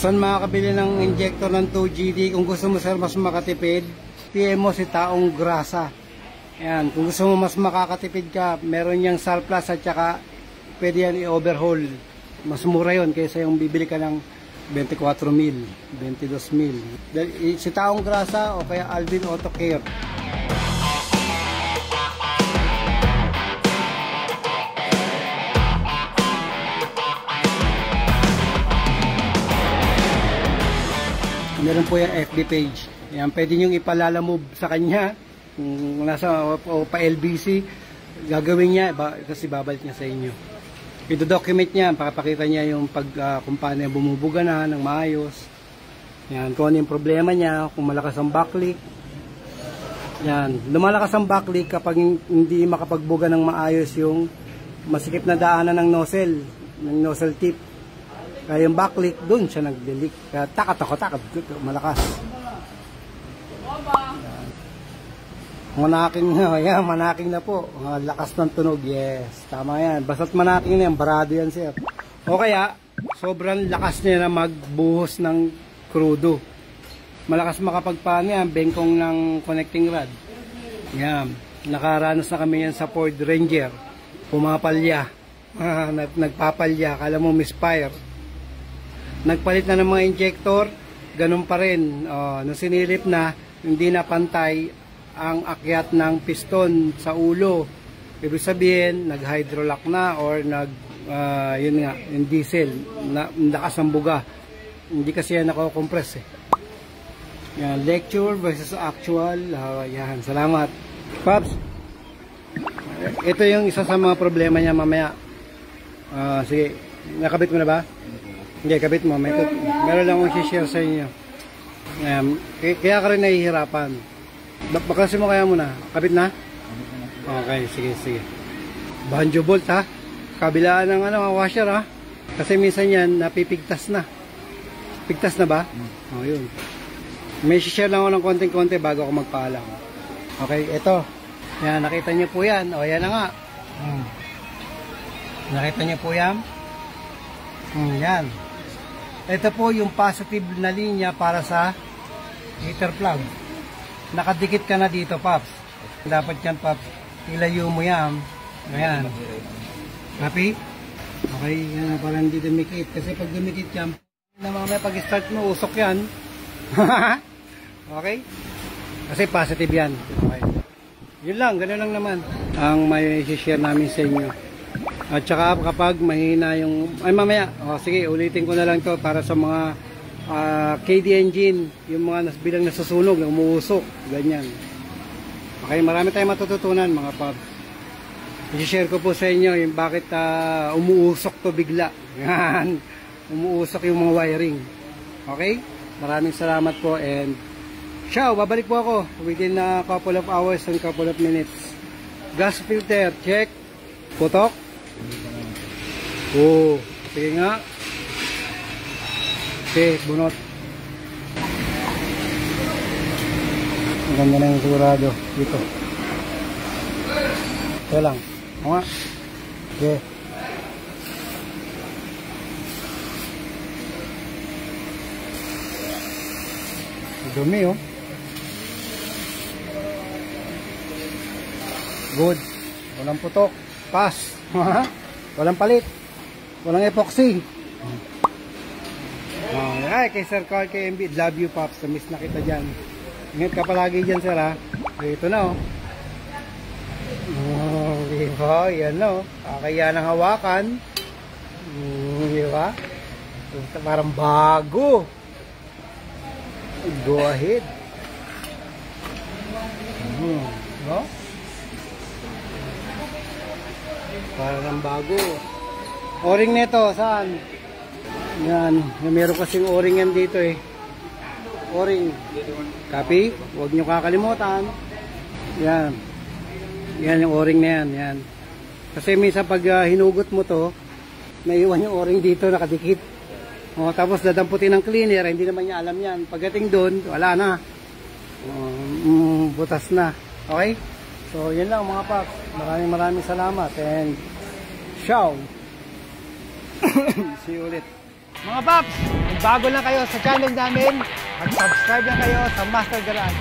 Saan makakabili ng injector ng 2GD? Kung gusto mo sir mas makatipid, PM mo si Taong Grasa. Ayan, kung gusto mo mas makakatipid ka, meron niyang surplus at saka pwede yan i-overhaul. Mas mura yun kaysa yung bibili ka ng 24,000, 22,000. Si Taong Grasa o kaya Alvin Auto Care. Meron po yung FB page. Yan, pwede nyo ipalalamove sa kanya. Kung nasa o pa LBC, gagawin niya, kasi babalik niya sa inyo. I-document niya, pakapakita niya yung kung paano yung bumubuga na ng maayos. Yan, kung ano yung problema niya, kung malakas ang backleak. Yan, lumalakas ang backleak kapag hindi makapagbuga ng maayos yung masikip na daanan ng nozzle tip. Kaya yung backleak, doon siya nag-leak. Kaya takat, malakas. Manaking na po. Lakas ng tunog, yes. Tama yan. Basta't manaking na yan, barado yan sir. O kaya, sobrang lakas niya na magbuhos ng krudo. Malakas makapagpaano yan, bengkong ng connecting rod. Yan. Nakaranas na kami yan sa Ford Ranger. Pumapalya. Nagpapalya. Kala mo misfire. Nagpalit na ng mga injector, ganun pa rin. Nung sinilip na, hindi na pantay ang akyat ng piston sa ulo. Ibig sabihin, nag-hydrolock na or yun nga, yung diesel, lakas ang buga. Hindi kasi yan nako-compress eh. Yan, lecture versus actual. Yan, salamat. Pops, ito yung isa sa mga problema niya mamaya. Sige, nakabit mo na ba? Hindi, kabit mo. Meron lang akong share sa inyo. Kaya ka rin nahihirapan. Baklasin mo kaya muna. Kabit na? Okay, sige. Banjo bolt ha. Kabilaan ng washer ha. Kasi minsan yan, napipigtas na. Pigtas na ba? Yun. May share lang ako ng konting-konti bago ako magpaalam. Okay, ito. Yan, nakita niyo po yan. Yan na nga. Nakita niyo po yan? Yan. Ito po yung positive na linya para sa heater plug. Nakadikit ka na dito, Pops. Dapat yan, Pops. Ilayo mo yan. Ayan. Happy? Okay, yan. Parang hindi dumikit. Kasi pag dumikit yan, mamaya pag-start mo, usok yan. Okay? Kasi positive yan. Okay. Yun lang, gano'n lang naman ang may share namin sa inyo. At saka kapag mahina yung mamaya, sige ulitin ko na lang to para sa mga KD engine, yung mga bilang nasusunog, umuusok, ganyan. Okay, marami tayong matututunan mga pubs. I-share ko po sa inyo yung bakit umuusok to bigla. Yan, umuusok yung mga wiring. Okay, maraming salamat po and ciao, babalik po ako within a couple of hours and couple of minutes. Gas filter, check. Putok. Sige nga. Okay, bunot. Ang ganda na yung sigurado dito. Ito lang. O nga. Okay. Dumi oh. Good. Walang putok. Pass. Walang palit. Walang epoxy. Ay, kay Sir Carl KMB, love you Pops. Na-miss na kita dyan. Ingat ka palagi dyan sir ha. Ito na oh. Diba? Yan na oh. Kaya ng hawakan. Diba? Parang bago. Go ahead. No? Parang bago. O-ring nito, saan? Yan, meron kasing o-ring yan dito eh. O-ring. Copy? Huwag nyo kakalimutan. Yan. Yan yung o-ring na yan. Yan. Kasi minsan pag hinugot mo to, naiwan yung o-ring dito nakadikit. Tapos dadamputin ng cleaner, hindi naman niya alam yan. Pagdating doon, wala na. Butas na. Okay? So, yan lang mga paps. Maraming salamat. And, ciao! See you ulit. Mga paps, kung bago lang kayo sa channel namin, mag-subscribe lang kayo sa Master Garage.